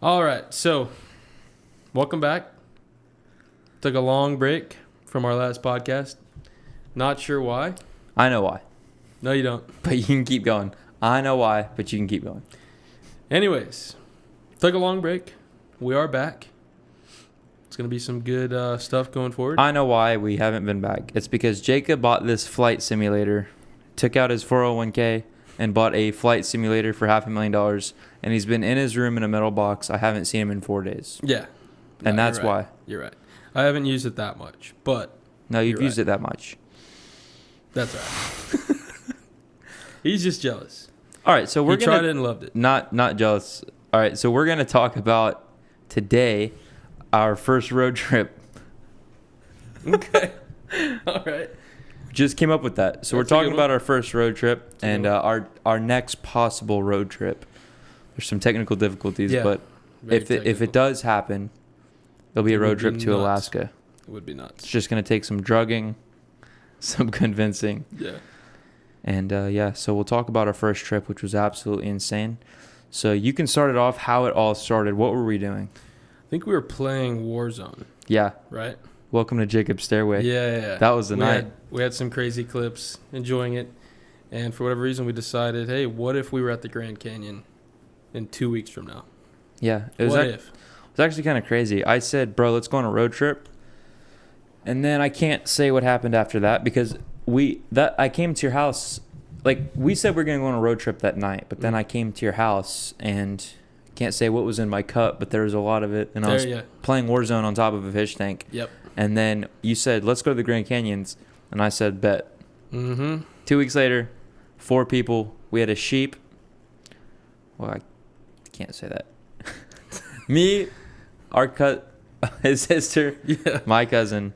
All right, so welcome back. Took a long break from our last podcast. Not sure why. I know why, No, you don't. but you can keep going. I know why, but you can keep going. Anyways, took a long break. We are back. It's going to be some good stuff going forward. I know why we haven't been back. It's because Jacob bought this flight simulator, took out his 401k, and bought a flight simulator for $500,000. And he's been in his room in a metal box. I haven't seen him in 4 days. Yeah. And No, that's you're right. why. You're right. I haven't used it that much, but No, you've You're used right. it that much. that's all right. He's just jealous. All right, so He we're tried gonna it and loved it. not jealous. All right, so we're gonna talk about today our first road trip. Okay. All right. Just came up with that. So we're That's a good talking one. about our first road trip a and good our next possible road trip. There's some technical difficulties, Yeah, but Very if it technical. does happen, it'll be It a would road be trip to nuts. Alaska. It would be It's nuts. just gonna take some drugging, some convincing, Yeah. and yeah. So we'll talk about our first trip, which was absolutely insane. So you can start it off. How it all started. What were we doing? I think we were playing Warzone, Yeah. right? Welcome to Jacob's Stairway. Yeah. That was the we night. we had some crazy clips, enjoying it. And for whatever reason, we decided, hey, what if we were at the Grand Canyon in 2 weeks from now? Yeah. It was What ac- if? It was actually kind of crazy. I said, bro, let's go on a road trip. And then I can't say what happened after that because I came to your house. Like, we said we are going to go on a road trip that night, but then I came to your house and can't say what was in my cup, but there was a lot of it. And I was Yeah. playing Warzone on top of a fish tank. Yep. And then you said, let's go to the Grand Canyons. And I said, bet. Mm-hmm. 2 weeks later, 4 people. We had a sheep. Well, I can't say that. Me, his sister, Yeah. my cousin,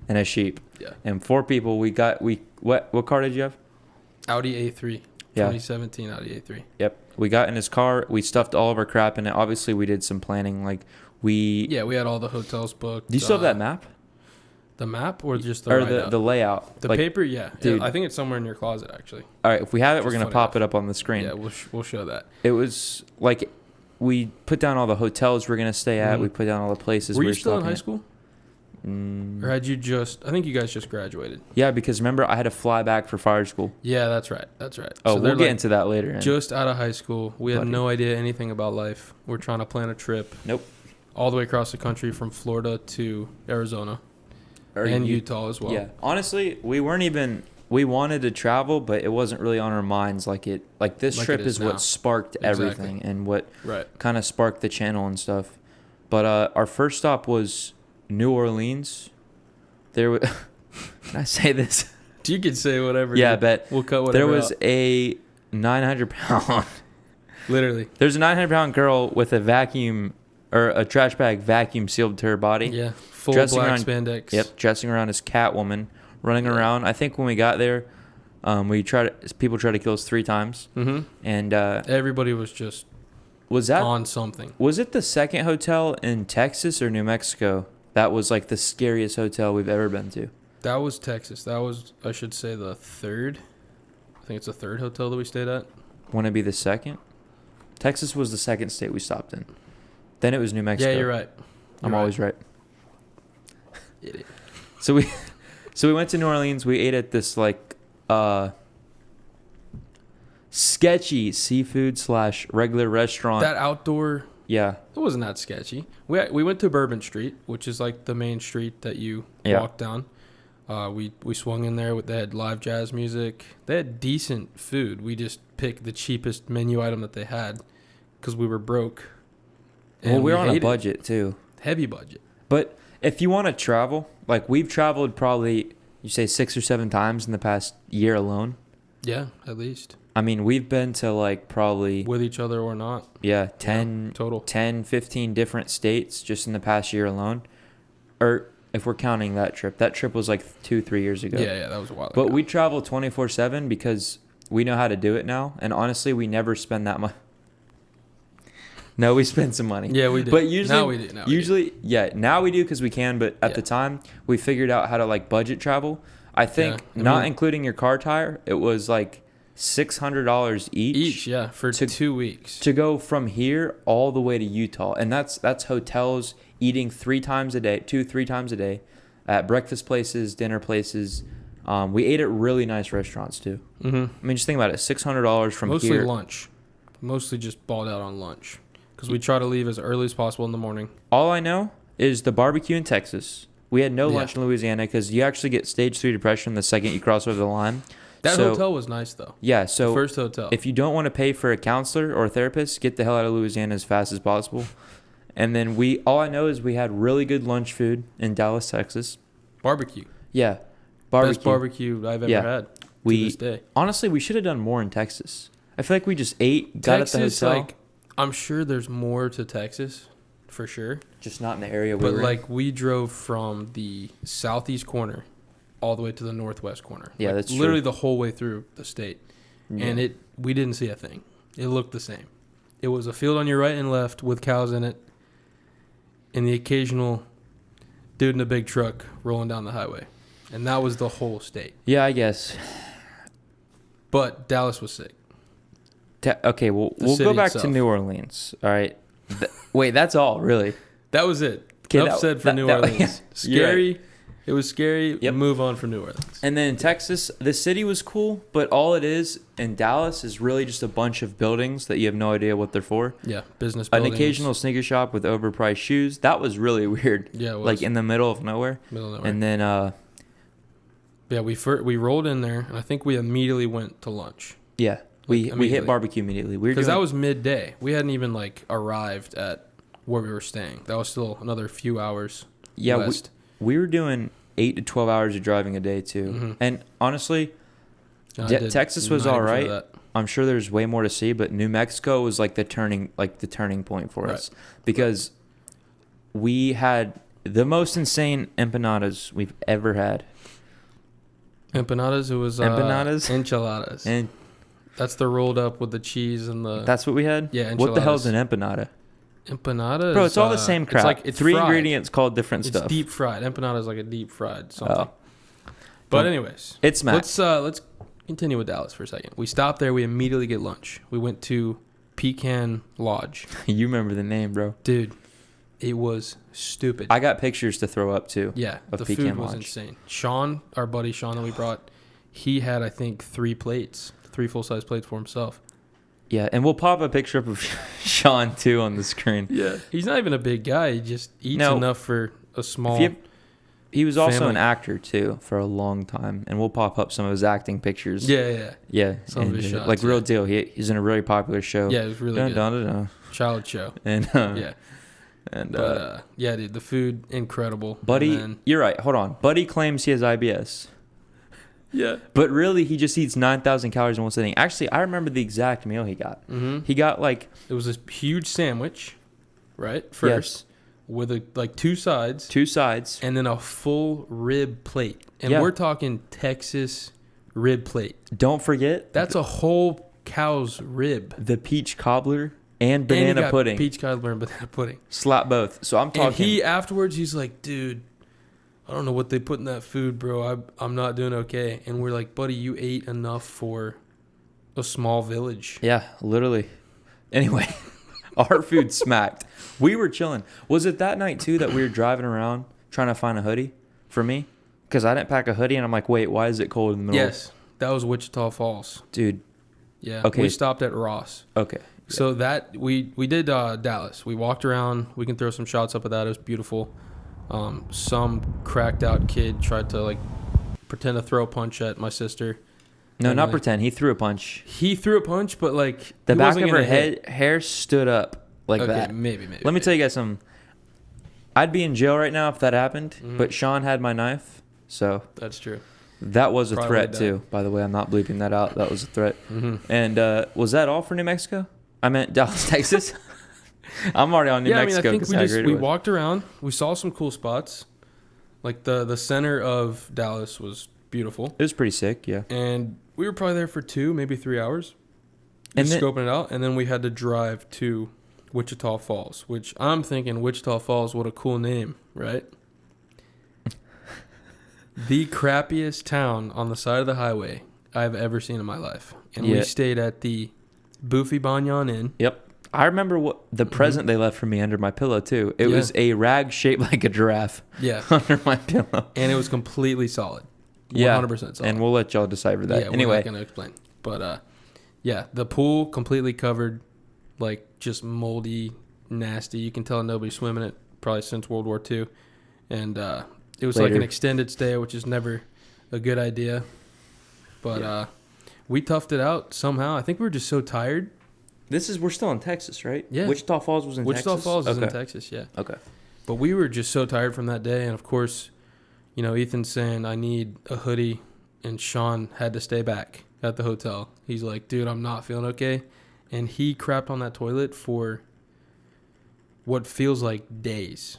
and a sheep. Yeah. And 4 people. What car did you have? Audi A3. Yeah. 2017 Audi A3. Yep. We got in his car. We stuffed all of our crap in it. Obviously, we did some planning. Yeah, we had all the hotels booked. Do you still have that map? The map or just the Or write-up? the layout? The Like, paper? Yeah. Dude. I think it's somewhere in your closet, actually. all right. If we have it, we're Just going to funny pop it up on the screen. Yeah, we'll show that. It was like we put down all the hotels we're going to stay at. Mhm. We put down all the places Were we you were still in stopping high at. school? Mm, Or had you just... I think you guys just graduated. yeah, because remember, I had to fly back for fire school. Yeah, that's right. That's right. Oh, So we'll they're get like into that later. just out of high school. We had Buddy. no idea anything about life. We're trying to plan a trip. Nope. All the way across the country from Florida to Arizona Or and you- Utah as well. Yeah. Honestly, we wanted to travel, but it wasn't really on our minds like this Like trip it is is now. what sparked Exactly. everything and what Right. kind of sparked the channel and stuff. But our first stop was New Orleans. Can I say this? You could say whatever. Yeah, I dude. bet. We'll cut whatever There was out. a 900-pound. Literally. There's a 900-pound girl with a vacuum or a trash bag vacuum sealed to her body. Yeah. Full Dressing black around- spandex. Yep, dressing around as Catwoman, running Yeah. around. I think when we got there, people tried to kill us 3 times, Mm-hmm. and Everybody was just was on something. it the second hotel in Texas or New Mexico that was like the scariest hotel we've ever been to? That was Texas. That was, I should say, the third. I think it's the third hotel that we stayed at. Want to be the second? Texas was the second state we stopped in. Then it was New Mexico. Yeah, you're right. I'm You're always right. Idiot. So we went to New Orleans. We ate at this like sketchy seafood / regular restaurant. That outdoor, Yeah. it wasn't that sketchy. We went to Bourbon Street, which is like the main street that you Yeah. walk down. We swung in there. They had live jazz music. They had decent food. We just picked the cheapest menu item that they had because we were broke. Well, we were on a hated it. budget too. Heavy budget. But if you want to travel, like we've traveled probably, you say 6 or 7 times in the past year alone. Yeah, at least. I mean, we've been to like probably, With each other or not. 10, Total. 10, 15 different states just in the past year alone. Or if we're counting that trip was like 2-3 years ago. Yeah, that was a while But ago. we travel 24/7 because we know how to do it now. And honestly, we never spend that much. No, we spend some money. Yeah, we did. But usually, Now we do. Now we do. now we do because we can. But at Yeah. the time, we figured out how to like budget travel. I think Yeah, I not mean- including your car tire, it was like $600 Each, yeah, for to- 2 weeks. to go from here all the way to Utah, and that's hotels, eating 3 times a day, 2-3 times a day, at breakfast places, dinner places. We ate at really nice restaurants too. Mm-hmm. I mean, just think about it: $600 from Mostly here. lunch. Mostly just balled out on lunch because we try to leave as early as possible in the morning. All I know is the barbecue in Texas. We had no Yeah. lunch in Louisiana because you actually get stage 3 depression the second you cross over the line. That So- hotel was nice though. Yeah, The so first hotel. if you don't want to pay for a counselor or a therapist, get the hell out of Louisiana as fast as possible. And then all I know is we had really good lunch food in Dallas, Texas. Barbecue. Yeah, barbecue. Best barbecue I've ever Yeah. had to We this day. honestly we should have done more in Texas. I feel like we just ate, got at the Texas, hotel, like, I'm sure there's more to Texas, for sure. just not in the area we But were in. like we drove from the southeast corner all the way to the northwest corner. Yeah, Like, that's true. literally the whole way through the state. Yeah. And we didn't see a thing. It looked the same. It was a field on your right and left with cows in it, and the occasional dude in a big truck rolling down the highway, and that was the whole state. Yeah, I guess. But Dallas was sick. Okay, we'll go city back to itself. New Orleans. All right. Wait, that's all, really? That was it. Okay, Enough said for New Orleans. yeah, you're Scary. It was scary. Yep. Move on from New Orleans. And then in Texas, the city was cool, but all it is in Dallas is really just a bunch of buildings that you have no idea what they're for. Yeah, business An buildings. occasional sneaker shop with overpriced shoes. That was really weird. Yeah, it was. Like in the middle of nowhere. middle of nowhere. And then Yeah, we rolled in there, and I think we immediately went to lunch yeah, we immediately. hit barbecue immediately. We were because doing, that was midday. We hadn't even like arrived at where we were staying. That was still another few hours yeah, west. we were doing 8 to 12 hours of driving a day too. Mhm. And honestly, And I Yeah, did Texas was 90% of alright. that. I'm sure there's way more to see, but New Mexico was like the turning point for Right. us because we had the most insane empanadas we've ever had. Empanadas. It was Empanadas? enchiladas. And That's the rolled up with the cheese and the that's what we had? yeah. What the hell's an enchiladas. empanada? Empanada? Bro, is, it's all the same crap. It's like it's 3 fried. ingredients called different It's stuff. deep fried. Empanada is like a deep fried something. Oh. But anyways, It's Matt. let's continue with Dallas for a second. We stopped there. We immediately get lunch. We went to Pecan Lodge. You remember the name, bro. Dude, it was stupid. I got pictures to throw up too. Yeah, of the Pecan food was Lodge. insane. Sean, our buddy Sean that we brought, he had I think 3 full-size plates for himself. Yeah, and we'll pop a picture up of Sean too on the screen. Yeah, he's not even a big guy. He just eats No. enough for a small. He was also Family. an actor too for a long time, and we'll pop up some of his acting pictures. Yeah. Yeah, Some of and, his shots, like real yeah. deal. He's in a really popular show. Yeah, it was really Dun, good. dun, dun, dun. Child show. And Yeah, and but yeah, dude, the food incredible. Buddy, And then- you're right. Hold on. Buddy claims he has IBS, yeah. but really he just eats 9,000 calories in one sitting. Actually, I remember the exact meal he got. Mm-hmm. He got like It was this huge sandwich, right? First, with like 2 sides, 2 sides. and then a full rib plate. And Yeah. we're talking Texas rib plate. Don't forget That's a whole cow's rib. the peach cobbler and And he banana got pudding. peach cobbler and banana pudding. Slap both. So I'm talking. And he afterwards, he's like, dude, I don't know what they put in that food, bro. I'm not doing okay. And we're like, buddy, you ate enough for a small village. Yeah, literally. Anyway, our food smacked. We were chilling. Was it that night too that we were driving around trying to find a hoodie for me? Because I didn't pack a hoodie, and I'm like, wait, why is it cold in the middle? Yes, that was Wichita Falls. Dude. Yeah. Okay. We stopped at Ross. Okay. So that we did Dallas. We walked around. We can throw some shots up of that. It was beautiful. Some cracked out kid tried to like pretend to throw a punch at my sister. No, And, not like, pretend. He threw a punch. He threw a punch, but like The he back wasn't of her gonna hit. hair stood up like Okay, that. maybe. Let me tell you guys something. I'd be in jail right now if that happened, Mhm. but Sean had my knife, so That's true. that was a Probably threat died. too. By the way, I'm not bleeping that out. That was a threat. Mm-hmm. And was that all for New Mexico? I meant Dallas, Texas. I'm already on New Yeah, I Mexico mean, I think because I agreed we with. walked around. We saw some cool spots. Like the center of Dallas was beautiful, It was pretty sick, yeah. and we were probably there for 2, maybe 3 hours, And just then- scoping it out. And then we had to drive to Wichita Falls, which I'm thinking Wichita Falls, what a cool name, right? The crappiest town on the side of the highway. I've ever seen in my life. And Yeah. we stayed at the Boofy Banyan Inn. Yep. I remember what the present they left for me under my pillow too. It was a rag shaped like a giraffe Yeah. under my pillow. And it was completely solid. 100% Yeah. solid. And we'll let y'all decipher that. Yeah, we're anyway, not going to explain. But, yeah, the pool completely covered, like, just moldy, nasty. You can tell nobody's swimming it probably since World War II. And it was like Later. an extended stay, which is never a good idea. But we toughed it out somehow. I think we were just so tired. we're still in Texas, right? Yeah. Wichita Falls was in Wichita Texas. Falls is in Okay. Texas, yeah. Okay. But we were just so tired from that day. And, of course, you know, Ethan's saying, I need a hoodie. And Sean had to stay back at the hotel. He's like, dude, I'm not feeling okay. And he crapped on that toilet for what feels like days.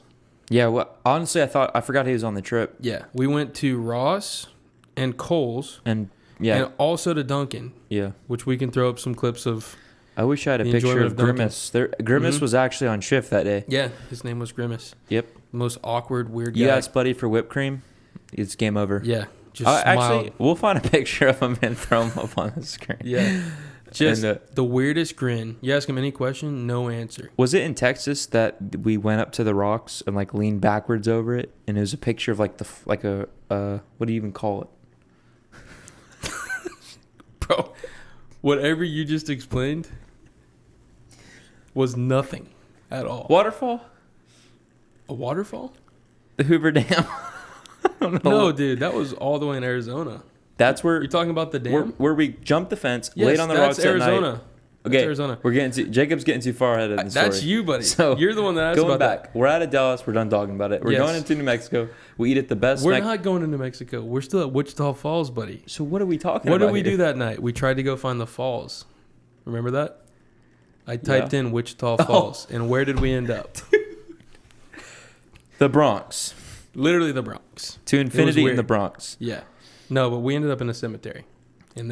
Yeah. Well, honestly, I forgot he was on the trip. Yeah. We went to Ross and Kohl's. And yeah, And also to Dunkin', yeah. which we can throw up some clips of. I wish I had a The picture enjoyment of of Dunkin'. Grimace. Grimace Mhm. was actually on shift that day. Yeah, his name was Grimace. Yep. The most awkward, weird guy. You asked Buddy for whipped cream. It's game over. Yeah, just Actually, smiled. we'll find a picture of him and throw him up on the screen. Yeah, just And, the weirdest grin. You ask him any question, no answer. was it in Texas that we went up to the rocks and like leaned backwards over it, and it was a picture of like what do you even call it? Bro, whatever you just explained was nothing at all. Waterfall? A waterfall? The Hoover Dam? I don't know. No, dude, that was all the way in Arizona. That's where You're talking about the dam? where we jumped the fence, Yes, laid on the that's rocks at night. Arizona. That's Okay, Arizona. we're Jacob's getting too far ahead of the story. That's you, buddy. So, You're the one that asked Going about back, we're out of Dallas. We're done talking about it. We're Yes. going into New Mexico. We eat at the best. that. We're not going to New Mexico. We're still at Wichita Falls, buddy. So what are we talking What about? did we here? do that night? We tried to go find the falls. Remember that? I typed in Wichita Falls, and where did we end up? The Bronx. Literally the Bronx. To infinity in weird. the Bronx. Yeah. No, but we ended up in a cemetery. And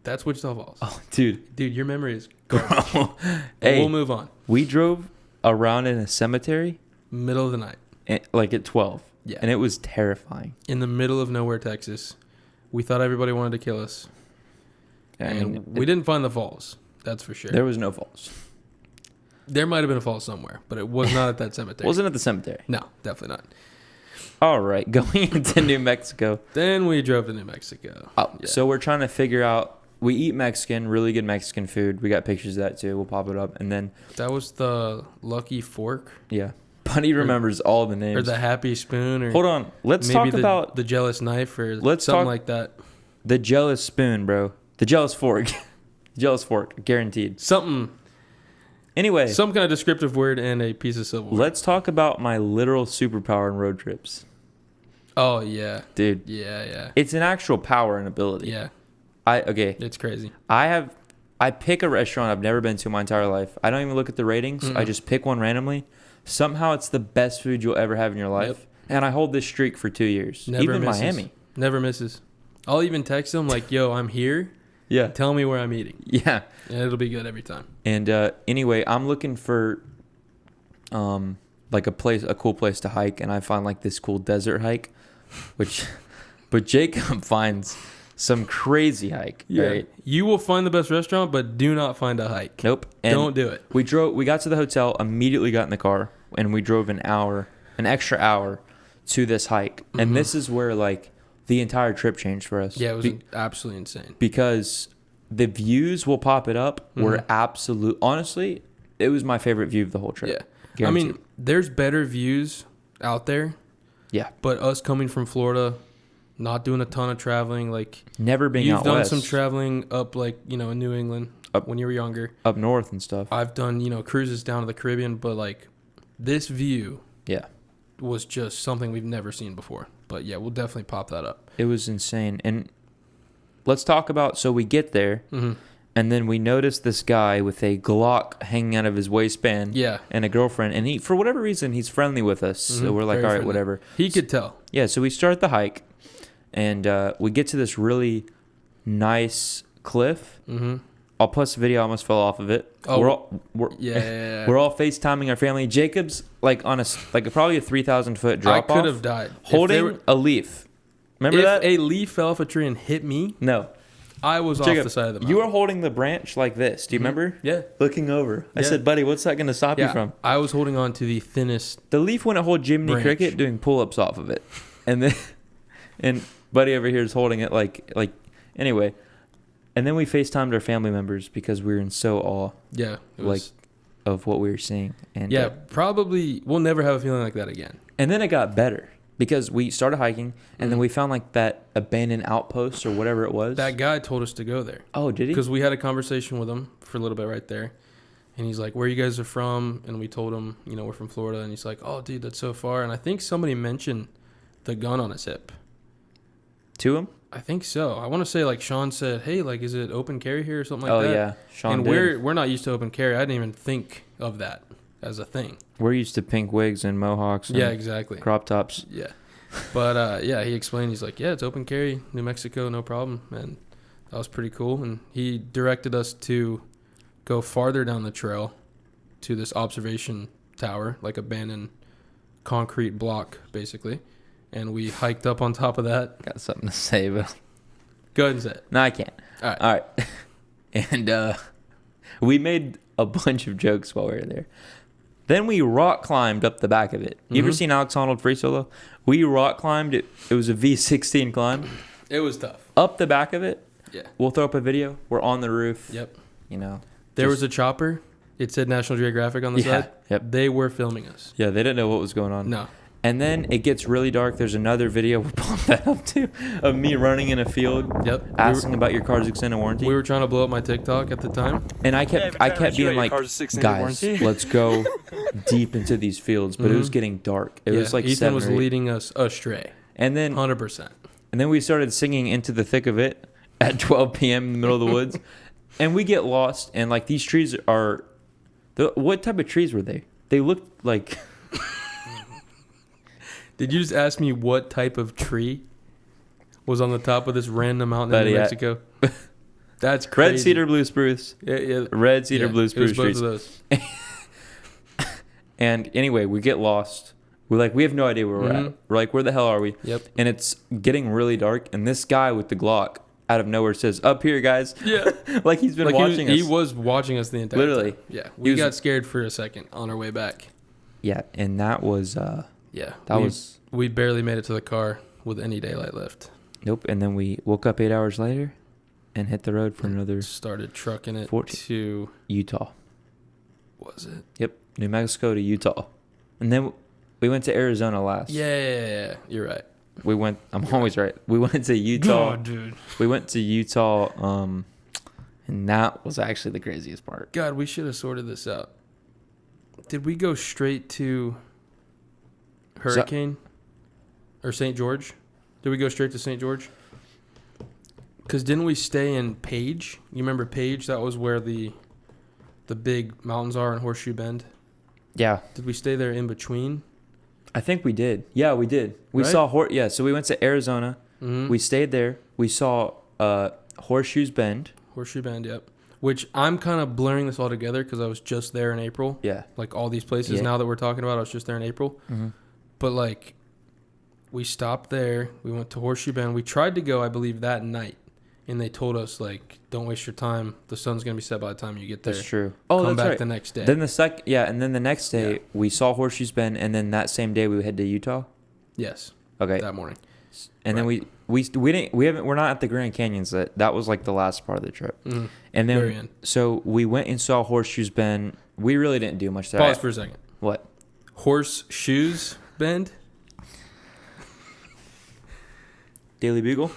that's Wichita Falls. Oh, dude. Dude, your memory is garbage. Bro. But Hey, we'll move on. we drove around in a cemetery Middle of the night. like at 12. Yeah. And it was terrifying. In the middle of nowhere, Texas. We thought everybody wanted to kill us. I mean, And we didn't find the falls. That's for sure. there was no falls. There might have been a fall somewhere, but it was not at that cemetery. Wasn't at the cemetery. No, definitely not. All right, going into New Mexico. Then we drove to New Mexico. Oh, Yeah. So we're trying to figure out. We eat Mexican, really good Mexican food. We got pictures of that too. We'll pop it up, and then That was the Lucky Fork yeah, Buddy remembers all the names. or the Happy Spoon or Hold on, let's maybe talk about the Jealous Knife or Let's something talk- like that. the jealous spoon, bro. The jealous fork. Jealous fork, guaranteed. Something, Anyway, some kind of descriptive word and a piece of silverware. let's talk about my literal superpower in road trips, Oh yeah, dude. yeah, It's an actual power and ability. yeah. Okay. It's crazy. I pick a restaurant I've never been to in my entire life. I don't even look at the ratings. I just pick one randomly. Somehow it's the best food you'll ever have in your life. Yep. And I hold this streak for 2 years. Never Even misses. Miami. Never misses. I'll even text them like, "Yo, I'm here. Yeah. Tell me where I'm eating." Yeah. And it'll be good every time. And anyway, I'm looking for like a cool place to hike, and I find like this cool desert hike, but Jacob finds some crazy hike. Right? You will find the best restaurant, but do not find a hike. Nope. And Don't do it. We got to the hotel, immediately got in the car, and we drove an extra hour to this hike. And this is where like the entire trip changed for us. Yeah, it was absolutely insane. Because the views, will pop it up, were absolute. Honestly, it was my favorite view of the whole trip. Yeah. Guaranteed. I mean, there's better views out there, yeah, but us coming from Florida, not doing a ton of traveling, like never being you've out done west, some traveling up like, in New England Up- when you were younger. up north and stuff. I've done, cruises down to the Caribbean, but like this view Yeah, was just something we've never seen before. But yeah, we'll definitely pop that up. it was insane. And let's talk about. So we get there, and then we notice this guy with a Glock hanging out of his waistband. Yeah. And a girlfriend, and he, for whatever reason, he's friendly with us. So we're like, Very all right, friendly. whatever. He could tell. Yeah, so we start the hike, and we get to this really nice cliff. Mm-hmm. I'll post a video. I almost fell off of it. Oh, we're Yeah. we're all FaceTiming our family. Jacob's like on probably a 3,000 foot I drop could off, have died. If they holding were- a leaf. Remember if that? a leaf fell off a tree and hit me, No. I was Jacob, off the side of the mountain. you were holding the branch like this. Do you remember? Yeah. Looking over. I Yeah. said, buddy, what's that going to stop you from? I was holding on to the thinnest. The leaf went a whole Jiminy Branch. Cricket doing pull-ups off of it. And then, and buddy over here is holding it like, anyway. And then we FaceTimed our family members because we were in so awe Yeah. It Like, was, of what we were seeing. And yeah, probably we'll never have a feeling like that again. and then it got better because we started hiking and then we found like that abandoned outpost or whatever it was. That guy told us to go there Oh, did he? because we had a conversation with him for a little bit right there. And he's like, where you guys are from? And we told him, we're from Florida. And he's like, oh, dude, that's so far. And I think somebody mentioned the gun on his hip. To him? I think so. I want to say like Sean said, hey, like, is it open carry here or something like Oh that? yeah, Sean And did. we're not used to open carry. I didn't even think of that as a thing. We're used to pink wigs and mohawks and Yeah, exactly. crop tops. Yeah. But, yeah, he explained. He's like, yeah, it's open carry, New Mexico, no problem. And that was pretty cool. And he directed us to go farther down the trail to this observation tower, like abandoned concrete block, basically. And we hiked up on top of that. Got something to say, but Go ahead and say it. no, I can't. All right. All right. And we made a bunch of jokes while we were there. Then we rock climbed up the back of it. You ever Mhm. seen Alex Honnold free solo? We rock climbed it. It was a V16 climb It was tough. up the back of it. Yeah. We'll throw up a video. We're on the roof. Yep. You know. There Just- was a chopper. It said National Geographic on the Yeah. side. Yep. They were filming us. Yeah, they didn't know what was going on. No. And then it gets really dark. There's another video we'll pump that up to of me running in a field Yep. asking about your car's extended warranty. We were trying to blow up my TikTok at the time. And I kept being like, guys, let's go deep into these fields. But it was Mhm. getting dark. It was like Ethan 7 was or 8. leading us astray. And then 100%. we started singing Into the Thick of It at 12 p.m. in the middle of the woods. And we get lost. And like these trees are, what type of trees were they? They looked like, Did you just ask me what type of tree was on the top of this random mountain Buddy, in New I- Mexico? That's crazy. red cedar, blue spruce. Yeah, yeah. Red cedar, Yeah, blue it was spruce both trees. of those. And anyway, we get lost. We're like, we have no idea where we're Mhm. at. We're like, where the hell are we? Yep. And it's getting really dark. And this guy with the Glock out of nowhere says, up here, guys. Yeah. Like he's been Like watching he us. was watching us the entire Literally. time. Yeah. He We was- got scared for a second on our way back. Yeah. And that was, Yeah. that we barely made it to the car with any daylight left. nope. And then we woke up 8 hours later and hit the road for another Started trucking it 14. to, Utah. was it? Yep. New Mexico to Utah. And then we went to Arizona last. Yeah. You're right. We went, I'm always right. We went to Utah. dude. We went to Utah. And that was actually the craziest part. God, we should have sorted this out. Did we go straight to Hurricane or St. George? Did we go straight to St. George? Because didn't we stay in Page? You remember Page? That was where the big mountains are in Horseshoe Bend. Yeah. Did we stay there in between? I think we did. Yeah, we did. We Right? saw yeah. So we went to Arizona. Mm-hmm. We stayed there. We saw Horseshoes Bend. Horseshoe Bend, yep. Which I'm kind of blurring this all together because I was just there in April. Yeah. Like all these places Yeah. now that we're talking about, I was just there in April. Mm-hmm. But like, we stopped there. We went to Horseshoe Bend. We tried to go, I believe, that night, and they told us like, "Don't waste your time. The sun's gonna be set by the time you get there. That's true. Oh, Come that's back right. the next day." Then and then the next day Yeah. we saw Horseshoes Bend, and then that same day we head to Utah. Yes, Okay. that morning. And then we're not at the Grand Canyons. That was like the last part of the trip. Mm-hmm. And Very then end. so we went and saw Horseshoes Bend. We really didn't do much there. Pause for a second. What? Horseshoes Bend. Daily Bugle?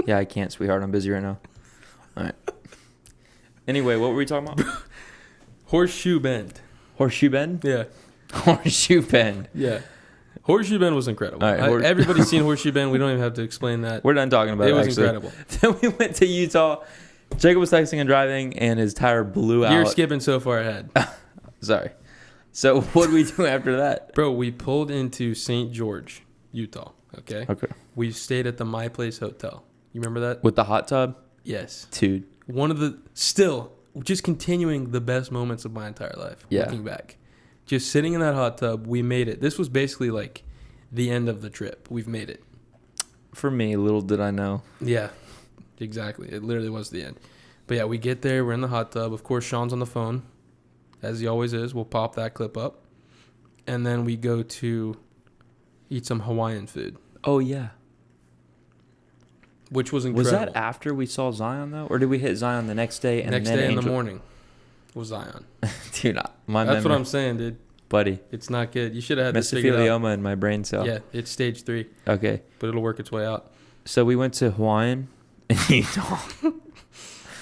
Yeah, I can't, sweetheart. I'm busy right now. All right. Anyway, what were we talking about? Horseshoe Bend. Horseshoe Bend? Yeah, Horseshoe Bend. yeah. Horseshoe Bend was incredible. All right, Everybody's seen Horseshoe Bend. We don't even have to explain that. We're done talking about it. It was actually. incredible. Then we went to Utah. Jacob was texting and driving, and his tire blew out. You're skipping so far ahead. Sorry. So what did we do after that? Bro, we pulled into St. George, Utah, okay? Okay. We stayed at the My Place Hotel. You remember that? With the hot tub? Yes. Dude. One of the, still, just continuing the best moments of my entire life, Yeah. looking back. Just sitting in that hot tub, we made it. This was basically like the end of the trip. We've made it. for me. Little did I know. Yeah, exactly. It literally was the end. But yeah, we get there. We're in the hot tub. Of course, Sean's on the phone, as he always is. We'll pop that clip up. And then we go to eat some Hawaiian food, Oh yeah. which was Was incredible. that after we saw Zion though, or did we hit Zion the next day? And Next then day in the Angel- morning was Zion. Dude, my That's what memory, I'm saying, dude. buddy. It's not good. You should have had this figured out. Mesothelioma in my brain cell. Yeah, it's stage 3, Okay. but it'll work its way out. So we went to Hawaiian in Utah.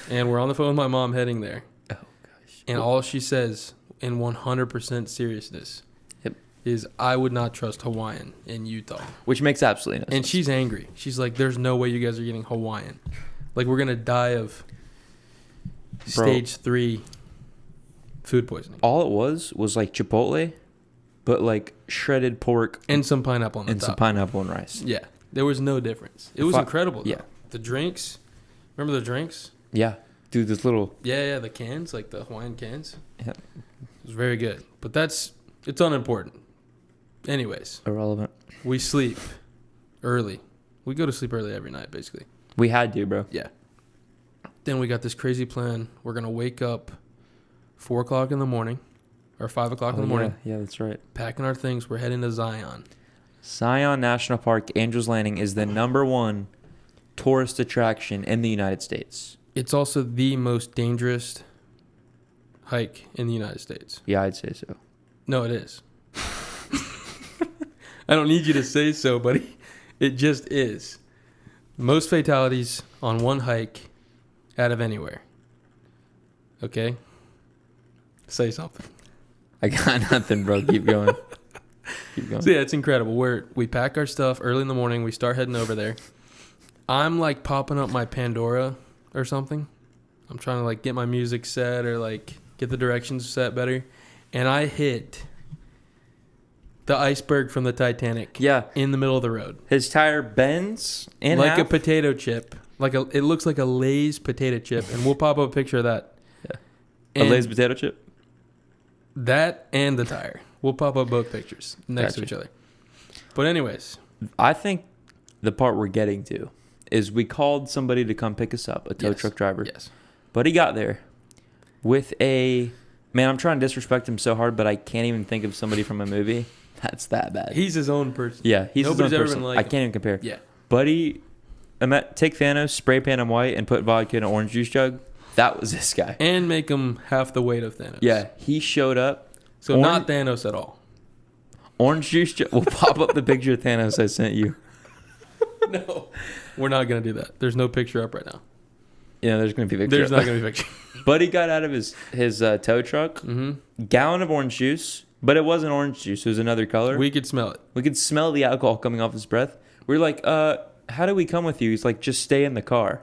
And we're on the phone with my mom heading there. Oh gosh. And all she says, in 100% seriousness, Yep. is I would not trust Hawaiian in Utah. Which makes absolutely no sense. And she's angry. She's like, there's no way you guys are getting Hawaiian. Like, we're going to die of Bro. stage 3 food poisoning. all it was like Chipotle, but like shredded pork And some pineapple on the and top. some pineapple and rice. Yeah. There was no difference. It was incredible, though. yeah. The drinks. Remember the drinks? Yeah. Dude, this little Yeah, the cans, like the Hawaiian cans. Yeah. It was very good. But it's unimportant. Anyways, irrelevant. we sleep early. We go to sleep early every night, basically. We had to, bro. Yeah. Then we got this crazy plan. We're going to wake up 4 o'clock in the morning or 5 o'clock in the morning, Yeah, that's right. packing our things. We're heading to Zion. Zion National Park, Angels Landing is the #1 tourist attraction in the United States. It's also the most dangerous hike in the United States. Yeah, I'd say so. No, it is. I don't need you to say so, buddy. It just is. Most fatalities on one hike out of anywhere. Okay? Say something. I got nothing, bro. Keep going. Keep going. So yeah, it's incredible. We pack our stuff early in the morning. We start heading over there. I'm like popping up my Pandora or something. I'm trying to like get my music set or like get the directions set better. And I hit the iceberg from the Titanic Yeah, in the middle of the road. his tire bends in Like a half. potato chip. It looks like a Lay's potato chip. And we'll pop up a picture of that. Yeah. And A Lay's potato chip. that and the tire. We'll pop up both pictures next to Gotcha. each other. But anyways, I think the part we're getting to is we called somebody to come pick us up, a tow Yes. truck driver. yes. But he got there with a man. I'm trying to disrespect him so hard, but I can't even think of somebody from a movie. That's that bad. He's his own person. Yeah, he's Nobody's his own ever person. been like I him. can't even compare. Yeah. Buddy, take Thanos, spray paint him white, and put vodka in an orange juice jug. That was this guy. And make him half the weight of Thanos. Yeah, he showed up. So not Thanos at all. Orange juice jug. We'll pop up the picture of Thanos I sent you. No. We're not going to do that. There's no picture up right now. Yeah, there's gonna be a picture. There's not going to be a picture. Buddy got out of his tow truck, Mm-hmm. gallon of orange juice, but it wasn't orange juice. It was another color. We could smell it. We could smell the alcohol coming off his breath. We were like, how do we come with you? He's like, just stay in the car.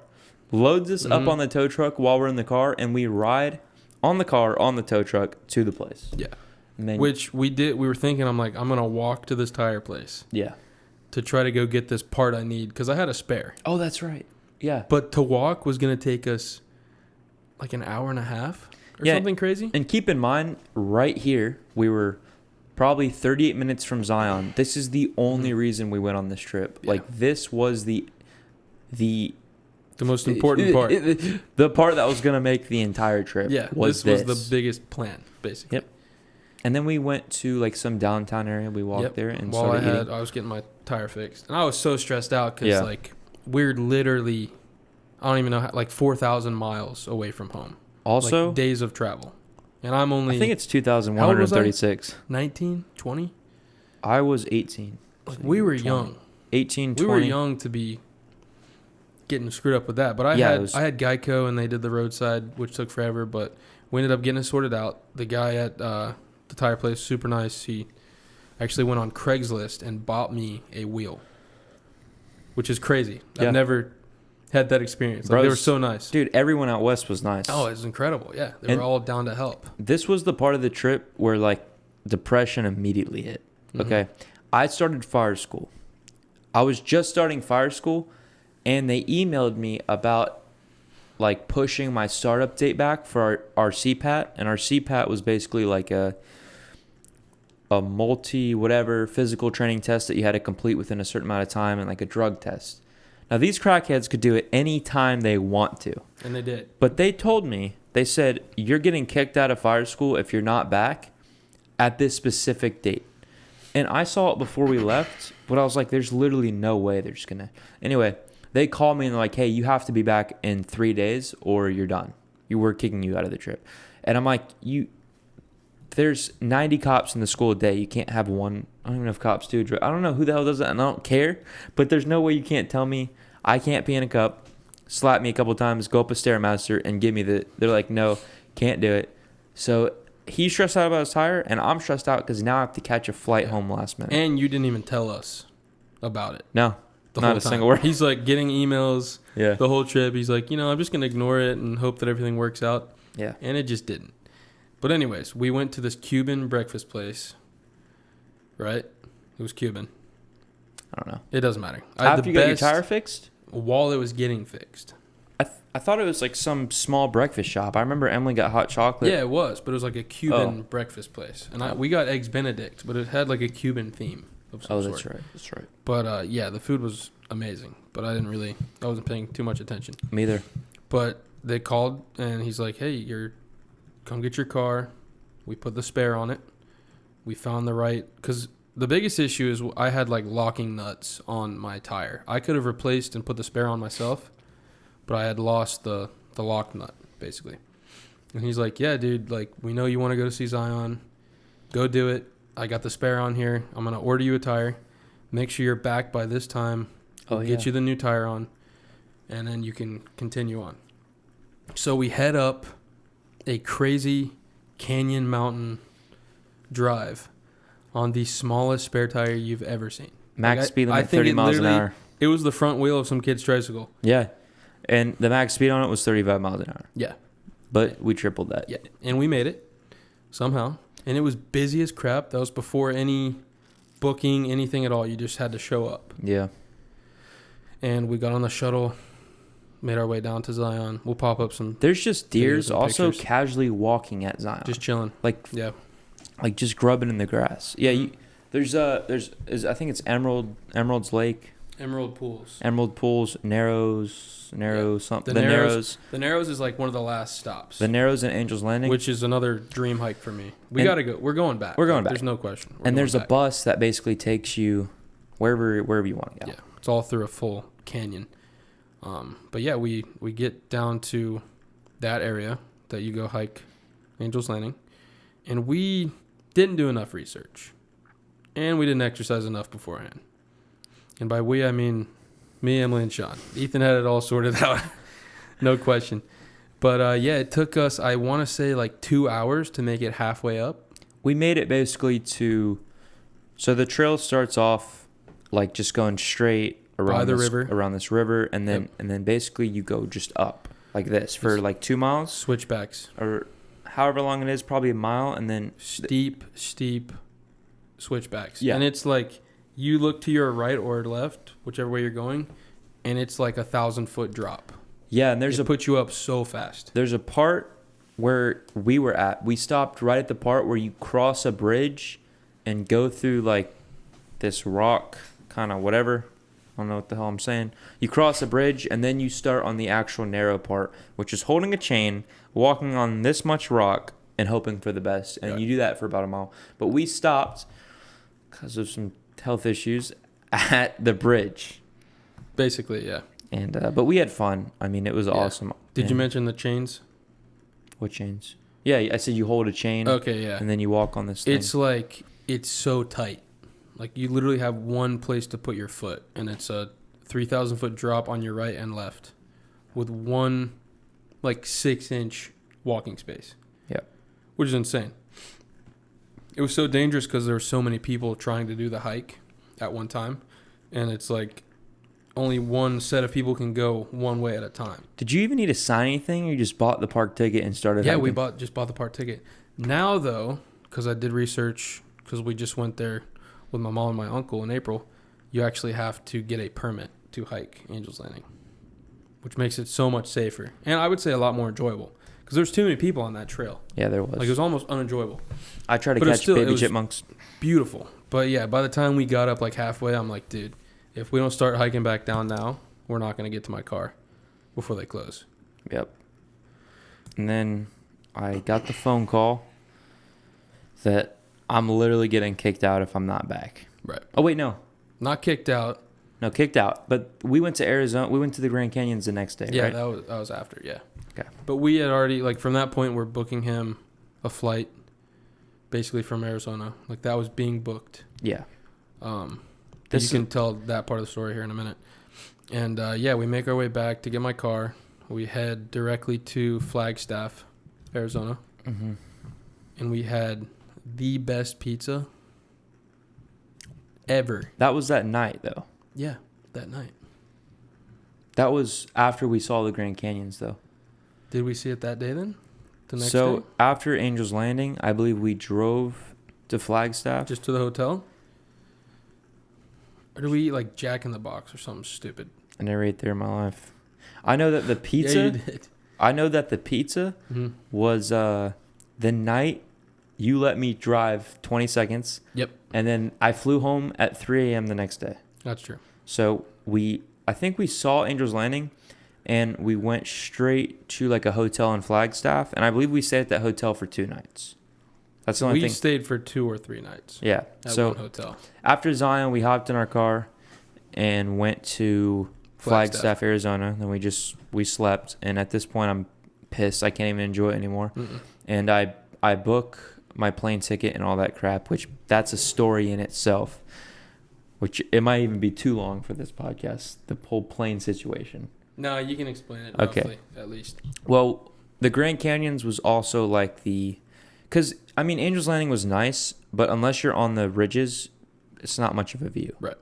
Loads us up Mhm. on the tow truck while we're in the car, and we ride on the car, on the tow truck, to the place. Yeah. And then, Which we did. We were thinking, I'm like, I'm going to walk to this tire place yeah. to try to go get this part I need because I had a spare. Oh, that's right. Yeah. But to walk was going to take us like an hour and a half or Yeah. something crazy. And keep in mind, right here, we were probably 38 minutes from Zion. This is the only reason we went on this trip. Yeah. Like, this was the The most important part. the part that was going to make the entire trip. Yeah. was This was the biggest plan, basically. Yep. And then we went to like some downtown area. We walked Yep. there and While started I was getting my tire fixed. And I was so stressed out because, Yeah. like, we're literally, I don't even know, like 4,000 miles away from home. Also, Like, days of travel. And I'm only I think it's 2,136. 19, 20. I was 18. Like, we were 20. young. 18, We 20. were young to be getting screwed up with that. But I had Geico and they did the roadside, which took forever. But we ended up getting it sorted out. The guy at the tire place, super nice. He actually went on Craigslist and bought me a wheel, which is crazy. Yeah. I've never had that experience. Like, Bro, they were so nice. Dude, everyone out west was nice. Oh, it was incredible. Yeah, they And- were all down to help. This was the part of the trip where like depression immediately hit. Mhm. Okay. I started fire school. I was just starting fire school and they emailed me about like pushing my startup date back for our CPAT. And our CPAT was basically like a multi whatever physical training test that you had to complete within a certain amount of time, and like a drug test. Now these crackheads could do it any time they want to. And they did. But they told me, they said, you're getting kicked out of fire school if you're not back at this specific date. And I saw it before we left, but I was like, there's literally no way they're just going to. Anyway, they called me and they're like, hey, you have to be back in 3 days or you're done. We're kicking you out of the trip. And I'm like, there's 90 cops in the school a day. You can't have one. I don't even know if cops do. I don't know who the hell does that, and I don't care. But there's no way you can't tell me I can't pee in a cup, slap me a couple times, go up a Stairmaster, and give me the. They're like, no, can't do it. So he's stressed out about his tire, and I'm stressed out because now I have to catch a flight home last minute. And you didn't even tell us about it. No, The not whole a time. single word. He's like getting emails Yeah. the whole trip. He's like, I'm just going to ignore it and hope that everything works out. Yeah. And it just didn't. But anyways, we went to this Cuban breakfast place, right? It was Cuban. I don't know. It doesn't matter. I had After the you got your best tire fixed? while it was getting fixed. I thought it was like some small breakfast shop. I remember Emily got hot chocolate. Yeah, it was, but it was like a Cuban breakfast place. And we got Eggs Benedict, but it had like a Cuban theme of some sort. That's right. That's right. But yeah, the food was amazing. But I wasn't paying too much attention. Me either. But they called and he's like, hey, come get your car. We put the spare on it. We found the right, because the biggest issue is I had like locking nuts on my tire. I could have replaced and put the spare on myself, but I had lost the lock nut basically. And he's like, yeah, dude, like we know you want to go to see Zion. Go do it. I got the spare on here. I'm going to order you a tire. Make sure you're back by this time. Get you the new tire on, and then you can continue on. So we head up a crazy canyon mountain drive on the smallest spare tire you've ever seen. Max speed limit I think 30 it miles an literally- hour. It was the front wheel of some kid's tricycle. Yeah. And the max speed on it was 35 miles an hour. Yeah. But we tripled that. Yeah. And we made it somehow. And it was busy as crap. That was before any booking, anything at all. You just had to show up. Yeah. And we got on the shuttle, made our way down to Zion. We'll pop up some, There's just deers and also pictures. casually walking at Zion. just chilling. like Yeah. just grubbing in the grass. Yeah, there's I think it's Emerald's Lake, Emerald Pools. Emerald Pools, Narrows, something. The The Narrows- Narrows. The Narrows is like one of the last stops. The Narrows and Angel's Landing. Which is another dream hike for me. We And- got to go. We're going back. We're going back. There's no question. We're and going there's a back. bus that basically takes you wherever you want to go. Yeah, it's all through a full canyon. But yeah, we get down to that area that you go hike Angel's Landing, and we didn't do enough research, and we didn't exercise enough beforehand. And by we, I mean me, Emily, and Sean. Ethan had it all sorted out, no question. But yeah, it took us, I want to say, like 2 hours to make it halfway up. We made it basically so the trail starts off like just going straight around By the this, river. around this river, and then basically you go just up like this for like 2 miles Switchbacks. or however long it is, probably a mile, and then Steep switchbacks. Yeah. And it's like you look to your right or left, whichever way you're going, and it's like 1,000-foot drop. yeah, and It puts you up so fast. there's a part where we were at. We stopped right at the part where you cross a bridge and go through like this rock kind of whatever. I don't know what the hell I'm saying. You cross a bridge and then you start on the actual narrow part, which is holding a chain, walking on this much rock and hoping for the best. And Yeah. you do that for about a mile. But we stopped because of some health issues at the bridge. Basically, yeah. And but we had fun. I mean, it was awesome. Did you And- mention the chains? What chains? Yeah, I said you hold a chain. Okay, yeah. And then you walk on this thing. It's like, it's so tight. Like you literally have one place to put your foot, and it's a 3,000-foot drop on your right and left with one like 6-inch walking space. Yeah. Which is insane. It was so dangerous because there were so many people trying to do the hike at one time, and it's like only one set of people can go one way at a time. Did you even need to sign anything, or you just bought the park ticket and started Yeah, hiking? we just bought the park ticket. Now though, because I did research, because we just went there with my mom and my uncle in April, you actually have to get a permit to hike Angel's Landing, which makes it so much safer, and I would say a lot more enjoyable. because there's too many people on that trail. Yeah, there was. Like, it was almost unenjoyable. I tried to but catch still- it baby was- chipmunks. Beautiful. But yeah, by the time we got up like halfway, I'm like, dude, if we don't start hiking back down now, we're not going to get to my car before they close. Yep. And then I got the phone call that I'm literally getting kicked out if I'm not back. Right. Oh, wait, no. Not kicked out. No, kicked out. But we went to Arizona. We went to the Grand Canyons the next day, Yeah, right? that was after, yeah. Okay. But we had already, like, from that point, we're booking him a flight basically from Arizona. Like, that was being booked. Yeah. You can tell that part of the story here in a minute. And, yeah, we make our way back to get my car. We head directly to Flagstaff, Arizona. Mm-hmm. And we had the best pizza ever. That was that night, though. Yeah, that night. That was after we saw the Grand Canyons, though. Did we see it that day then? The next So day? after Angel's Landing, I believe we drove to Flagstaff. Just to the hotel? Or did we eat like Jack in the Box or something stupid? I never ate there in my life. I know that the pizza. Yeah, you did. I know that the pizza Mm-hmm. was the night you let me drive 20 seconds. Yep. And then I flew home at 3 a.m. the next day. That's true. So I think we saw Angel's Landing, and we went straight to like a hotel in Flagstaff, and I believe we stayed at that hotel for 2 nights. That's the only We thing. stayed for 2 or 3 nights Yeah. at So one hotel. after Zion, we hopped in our car and went to Flagstaff, Arizona. Then we slept, and at this point, I'm pissed. I can't even enjoy it anymore. Mm-mm. And I book my plane ticket and all that crap, which that's a story in itself. Which it might even be too long for this podcast. The whole plane situation. No, you can explain it Okay. roughly, at least. Well, the Grand Canyons was also like because I mean, Angel's Landing was nice, but unless you're on the ridges, it's not much of a view. Right.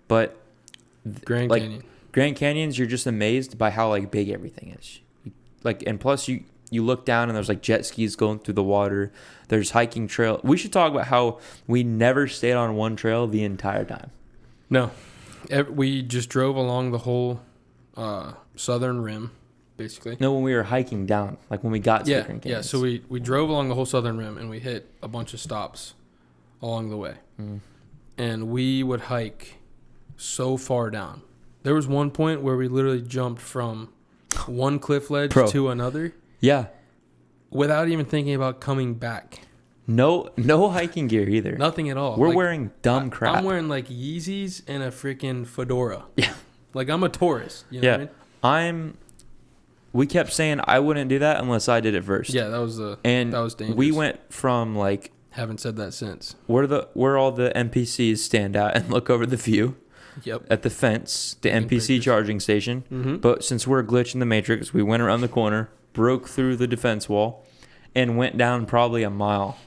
But Grand like, Canyon. Grand Canyons, you're just amazed by how like big everything is. And plus you look down and there's like jet skis going through the water. There's hiking trail. We should talk about how we never stayed on one trail the entire time. No. We just drove along the whole southern rim, basically. No, when we were hiking down, like when we got to the Yeah, Grand yeah. Canyons. So we drove along the whole southern rim, and we hit a bunch of stops along the way. Mm. And we would hike so far down. There was one point where we literally jumped from one cliff ledge Bro. to another Yeah. without even thinking about coming back. No hiking gear either. Nothing at all. We're Like, wearing dumb crap. I'm wearing like Yeezys and a freaking fedora. Yeah. Like I'm a tourist. You know Yeah. what I mean? We kept saying I wouldn't do that unless I did it first. Yeah, that was dangerous. We went from like Haven't said that since. where all the NPCs stand out and look over the view Yep. at the fence, the Taking NPC pictures. charging station. Mm-hmm. But since we're a glitch in the Matrix, we went around the corner, broke through the defense wall, and went down probably a mile.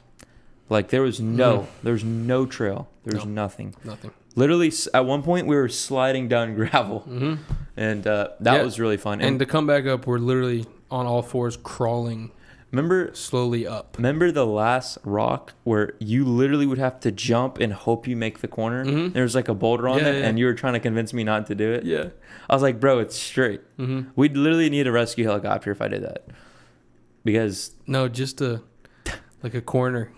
Like there's no trail. There's No. nothing. Nothing. Literally, at one point we were sliding down gravel, Mm-hmm. and that Yeah. was really fun. And to come back up, we're literally on all fours crawling remember slowly up. the last rock where you literally would have to jump and hope you make the corner? Mhm. There's like a boulder on Yeah, it, yeah. and you were trying to convince me not to do it. Yeah. I was like, bro, it's straight. Mm-hmm. We'd literally need a rescue helicopter if I did that, because No, just a corner.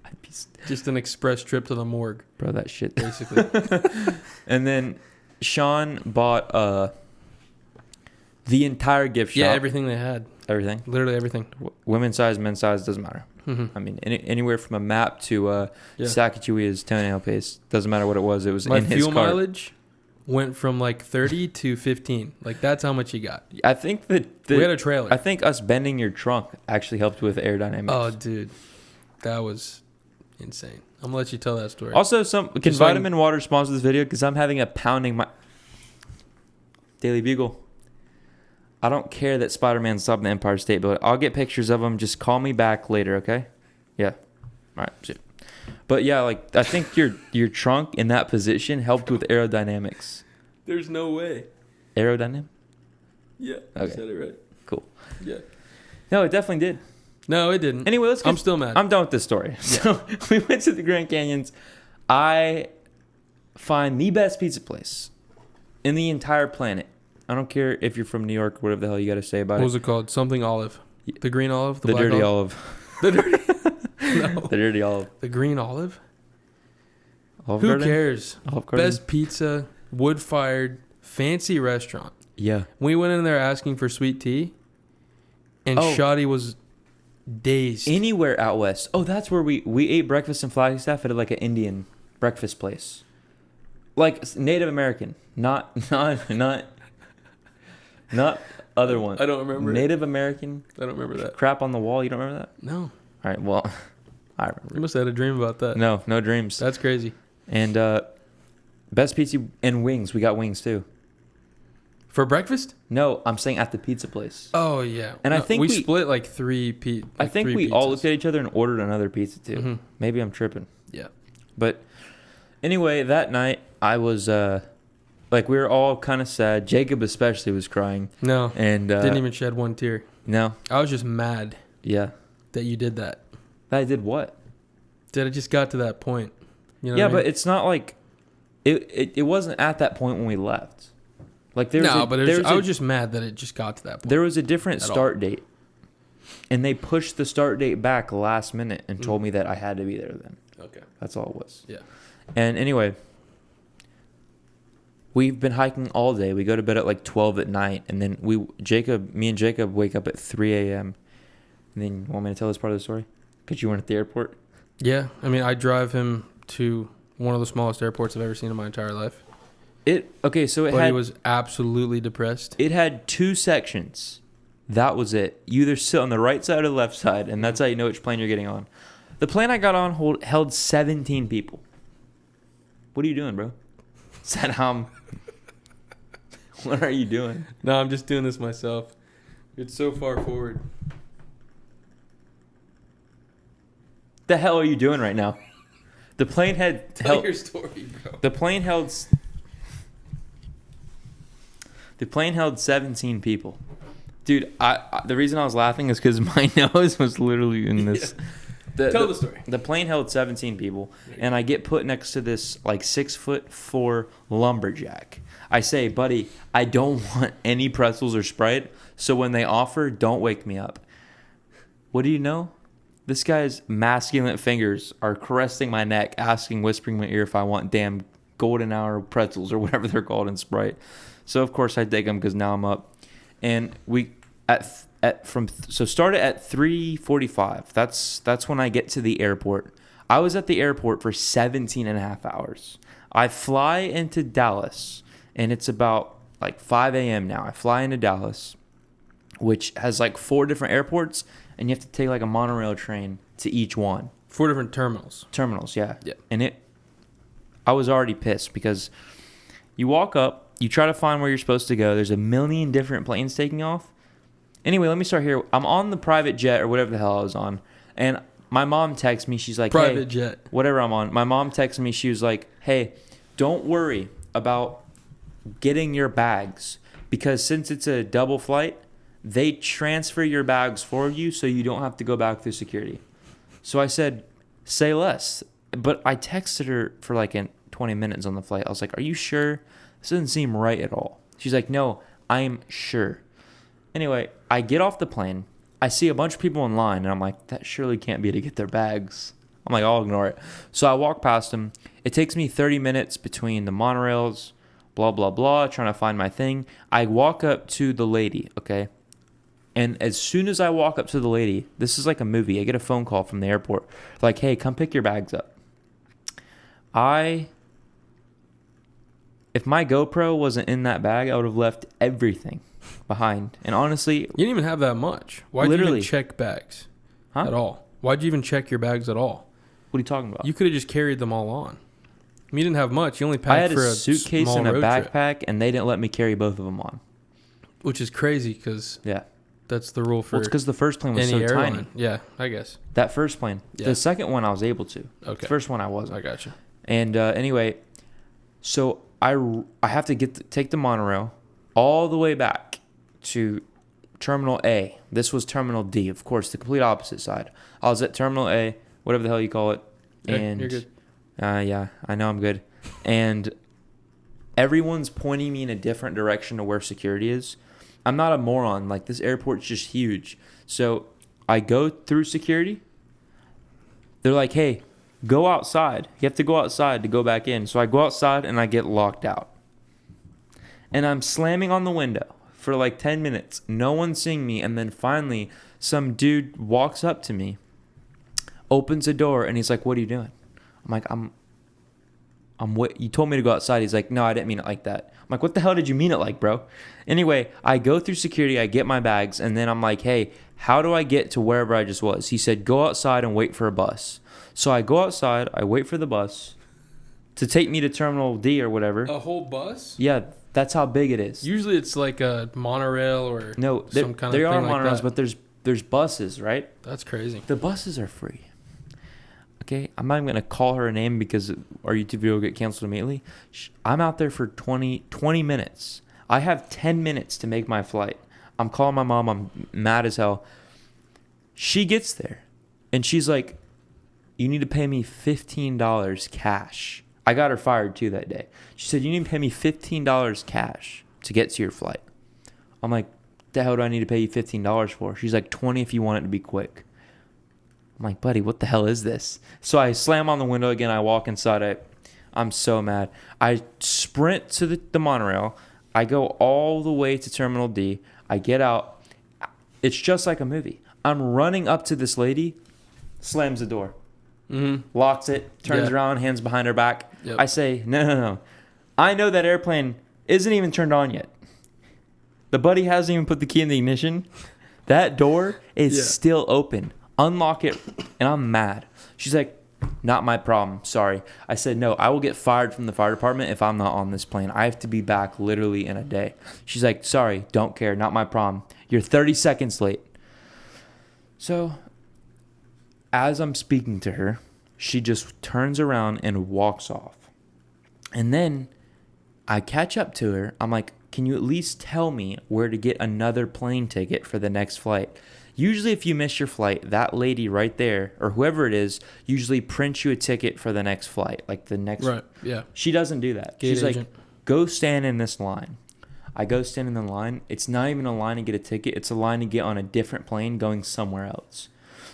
I'd be Just an express trip to the morgue, bro, that shit. basically. And then Sean bought the entire gift shop. Yeah, everything they had. Everything. Literally everything. Women's size, men's size, doesn't matter. Mm-hmm. I mean, anywhere from a map to Yeah. Sakachui's toenail paste. Doesn't matter what it was. It was My in his fuel cart. mileage went from like 30 to 15. Like that's how much you got. I think We had a trailer. I think us bending your trunk actually helped with aerodynamics. Oh, dude, that was insane. I'm gonna let you tell that story. Also, can Just so I can- Vitamin Water sponsor this video? Because I'm having a pounding my Daily Bugle. I don't care that Spider-Man stopped the Empire State Building. I'll get pictures of him. Just call me back later, okay? Yeah. All right. Shit. But yeah, like I think your trunk in that position helped with aerodynamics. There's no way. Aerodynamic? Yeah, Okay. you said it right. Cool. Yeah. No, it definitely did. No, it didn't. Anyway, let's get I'm still mad. I'm done with this story. So we went to the Grand Canyons. I find the best pizza place in the entire planet I don't care if you're from New York or whatever the hell you got to say about What it. was it called? Something olive. The green olive? The black dirty olive. The dirty. No. The dirty olive. The green olive? Olive Who Garden? cares? Olive Garden? Best pizza, wood-fired, fancy restaurant. Yeah. We went in there asking for sweet tea, and Oh. Shoddy was dazed. Anywhere out west. Oh, that's where we ate breakfast in Flagstaff at like an Indian breakfast place. Like Native American. Not other one. I don't remember. Native American. I don't remember that. Crap on the wall. You don't remember that? No. All right. Well, I You remember. must have had a dream about that. No dreams. That's crazy. And best pizza and wings. We got wings too. For breakfast? No, I'm saying at the pizza place. Oh, yeah. And I think we we- split like three I think we all looked at each other and ordered another pizza too. Mhm. Maybe I'm tripping. Yeah. But anyway, that night I was like we were all kind of sad. Jacob especially was crying, No. and Didn't even shed one tear. no, I was just mad yeah, that you did that. I did what? That it just got to that point. You know Yeah, what I but mean? it's not like it wasn't at that point when we left. Like there was No, a, but there I was a- just mad that it just got to that point. there was a different At all. start date, and they pushed the start date back last minute and told me that I had to be there then. Okay. That's all it was. Yeah. And anyway, we've been hiking all day. We go to bed at like 12 at night, and then me and Jacob wake up at 3 a.m. And then you want me to tell this part of the story? Because you weren't at the airport? Yeah. I mean, I drive him to one of the smallest airports I've ever seen in my entire life. So But he was absolutely depressed. it had two sections. That was it. You either sit on the right side or the left side, and that's how you know which plane you're getting on. The plane I got on held 17 people. What are you doing, bro? What are you doing? No, I'm just doing this myself. It's so far forward. The hell are you doing right now? The plane had Tell held, your story, bro. the plane held 17 people. Dude, I the reason I was laughing is because my nose was literally in this. Tell the story. The plane held 17 people, and I get put next to this like 6'4" lumberjack. I say, buddy, I don't want any pretzels or Sprite, so when they offer, don't wake me up. What do you know? This guy's masculine fingers are caressing my neck, whispering in my ear if I want damn golden hour pretzels or whatever they're called in Sprite. So of course I take them because now I'm up, and we started at 3:45. That's when I get to the airport. I was at the airport for 17 and a half hours. I fly into Dallas, and it's about like 5 a.m. now. I fly into Dallas, which has like 4 different airports, and you have to take like a monorail train to each one. 4 different terminals. Terminals, yeah. Yeah. And I was already pissed because you walk up, you try to find where you're supposed to go. There's a million different planes taking off. Anyway, let me start here. I'm on the private jet or whatever the hell I was on, and my mom texts me. She's like, Private hey, jet. whatever I'm on. My mom texted me. She was like, hey, don't worry about getting your bags because since it's a double flight, they transfer your bags for you so you don't have to go back through security. So I said, say less. But I texted her for like 20 minutes on the flight. I was like, are you sure? This doesn't seem right at all. She's like, no, I'm sure. Anyway, I get off the plane. I see a bunch of people in line, and I'm like, that surely can't be to get their bags. I'm like, I'll ignore it. So I walk past them. It takes me 30 minutes between the monorails, blah, blah, blah, trying to find my thing. I walk up to the lady, okay? And as soon as I walk up to the lady, this is like a movie. I get a phone call from the airport. They're like, hey, come pick your bags up. If my GoPro wasn't in that bag, I would have left everything behind. And honestly, You didn't even have that much. Why'd you Literally. even check bags huh? at all? Why'd you even check your bags at all? What are you talking about? You could have just carried them all on. You didn't have much. You only packed I had for a suitcase small and a road trip, backpack, and they didn't let me carry both of them on. which is crazy because Yeah. that's the rule for Well, it's because the first plane was any so airline. tiny. Yeah, I guess. That first plane. Yeah. The second one I was able to. Okay, The first one I wasn't. I got you. And anyway, so I have to take the monorail all the way back to Terminal A. This was Terminal D, of course, the complete opposite side. I was at Terminal A, whatever the hell you call it. Yeah, And you're good. yeah, I know I'm good. And everyone's pointing me in a different direction to where security is. I'm not a moron. Like, this airport's just huge. So I go through security. They're like, hey, go outside. You have to go outside to go back in. So I go outside and I get locked out. And I'm slamming on the window for like 10 minutes. No one's seeing me. And then finally, some dude walks up to me, opens a door, and he's like, what are you doing? I'm like, you told me to go outside. He's like, no, I didn't mean it like that. I'm like, what the hell did you mean it like, bro? Anyway, I go through security, I get my bags, and then I'm like, hey, how do I get to wherever I just was? He said, go outside and wait for a bus. So I go outside, I wait for the bus to take me to Terminal D or whatever. A whole bus? Yeah, that's how big it is. Usually it's like a monorail or no, some kind of there thing are like monorails, that. but there's buses, right? That's crazy. The buses are free. Okay, I'm not even going to call her a name because our YouTube video will get canceled immediately. I'm out there for 20 minutes. I have 10 minutes to make my flight. I'm calling my mom. I'm mad as hell. She gets there, and she's like, you need to pay me $15 cash. I got her fired, too, that day. She said, you need to pay me $15 cash to get to your flight. I'm like, the hell do I need to pay you $15 for? She's like, 20 if you want it to be quick. I'm like, buddy, what the hell is this? So I slam on the window again. I walk inside. I'm so mad. I sprint to the monorail. I go all the way to Terminal D. I get out. It's just like a movie. I'm running up to this lady, slams the door, locks it, turns around, hands behind her back. Yep. I say, no. I know that airplane isn't even turned on yet. The buddy hasn't even put the key in the ignition. That door is still open. Unlock it, and I'm mad. She's like, not my problem. Sorry. I said, no, I will get fired from the fire department if I'm not on this plane. I have to be back literally in a day. She's like, sorry, don't care. Not my problem. You're 30 seconds late. So as I'm speaking to her, she just turns around and walks off. And then I catch up to her. I'm like, can you at least tell me where to get another plane ticket for the next flight? Usually if you miss your flight, that lady right there, or whoever it is, usually prints you a ticket for the next flight. Like the next... Right, yeah. She doesn't do that. Gate She's agent. like, go stand in this line. I go stand in the line. It's not even a line to get a ticket. It's a line to get on a different plane going somewhere else.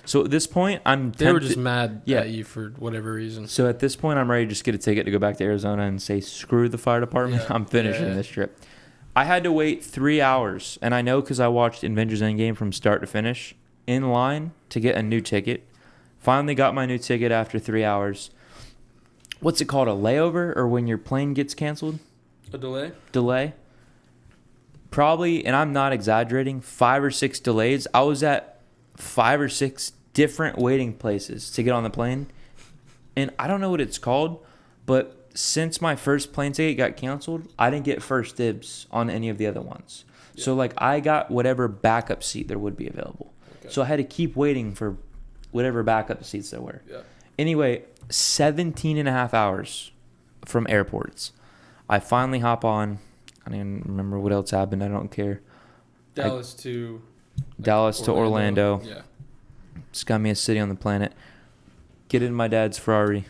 So at this point, I'm tempted... They were just mad at you for whatever reason. So at this point, I'm ready to just get a ticket to go back to Arizona and say, screw the fire department. Yeah. I'm finishing this trip. I had to wait 3 hours, and I know because I watched Avengers Endgame from start to finish, in line to get a new ticket. Finally got my new ticket after 3 hours. What's it called, a layover, or when your plane gets canceled? A delay? Delay. Probably, and I'm not exaggerating, 5 or 6 delays. I was at 5 or 6 different waiting places to get on the plane, and I don't know what it's called, but since my first plane ticket got canceled, I didn't get first dibs on any of the other ones. Yeah. So, like, I got whatever backup seat there would be available. Okay. So I had to keep waiting for whatever backup seats there were. Yeah. Anyway, 17 and a half hours from airports. I finally hop on. I don't even remember what else happened. I don't care. Dallas to Orlando. Yeah. Scummiest city on the planet. Get in my dad's Ferrari.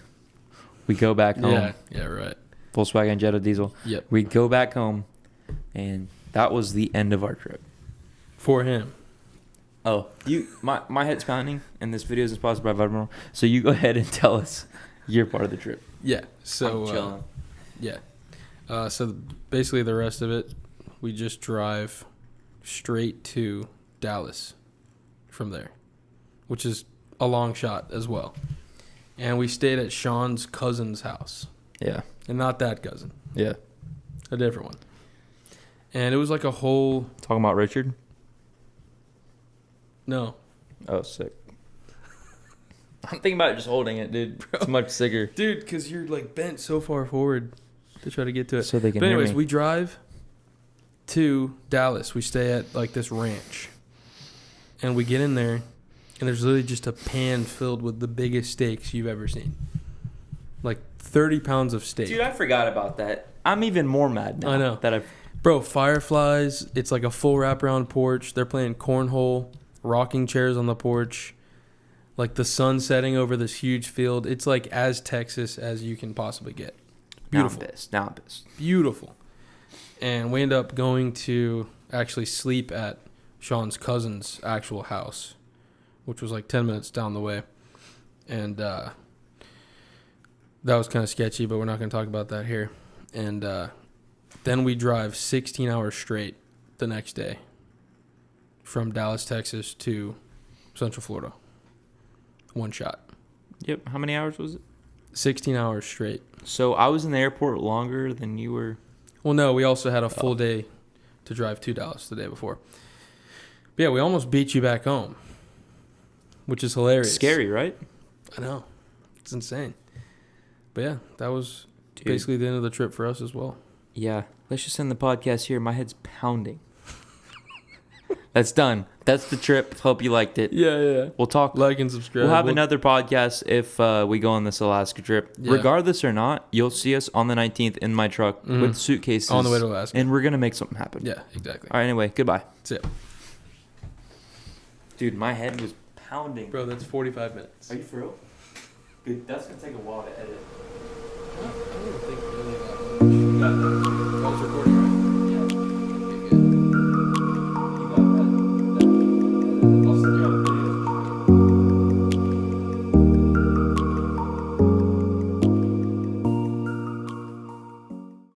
We go back home. Yeah, right. Volkswagen Jetta diesel. Yep. We go back home, and that was the end of our trip. For him. Oh, my head's pounding, and this video is sponsored by Vitamin. So you go ahead and tell us your part of the trip. Yeah. So I'm chilling. So basically the rest of it, we just drive straight to Dallas from there, which is a long shot as well. And we stayed at Sean's cousin's house. Yeah. And not that cousin. Yeah. A different one. And it was like a whole... Talking about Richard? No. Oh, sick. I'm thinking about just holding it, dude. Bro. It's much sicker. Dude, because you're like bent so far forward to try to get to it. So they can But anyways, hear me. we drive to Dallas. We stay at like this ranch. And we get in there. And there's literally just a pan filled with the biggest steaks you've ever seen. Like 30 pounds of steak. Dude, I forgot about that. I'm even more mad now. I know. Bro, fireflies. It's like a full wraparound porch. They're playing cornhole, rocking chairs on the porch. Like the sun setting over this huge field. It's like as Texas as you can possibly get. Beautiful. Now I'm pissed. Beautiful. And we end up going to actually sleep at Sean's cousin's actual house, which was like 10 minutes down the way. And that was kind of sketchy, but we're not going to talk about that here. And then we drive 16 hours straight the next day from Dallas, Texas to Central Florida. One shot. Yep. How many hours was it? 16 hours straight. So I was in the airport longer than you were. Well, no, we also had a full day to drive to Dallas the day before. But yeah, we almost beat you back home, which is hilarious. Scary, right? I know. It's insane. But yeah, that was Dude. basically the end of the trip for us as well. Yeah. Let's just end the podcast here. My head's pounding. That's done. That's the trip. Hope you liked it. Yeah. We'll talk. Like and subscribe. We'll have another podcast if we go on this Alaska trip. Yeah. Regardless or not, you'll see us on the 19th in my truck with suitcases. On the way to Alaska. And we're going to make something happen. Yeah, exactly. All right, anyway, goodbye. That's it. Dude, my head was pounding. Bro, that's 45 minutes. Are you for real? Dude, that's going to take a while to edit. I don't even think really that much. I was recording.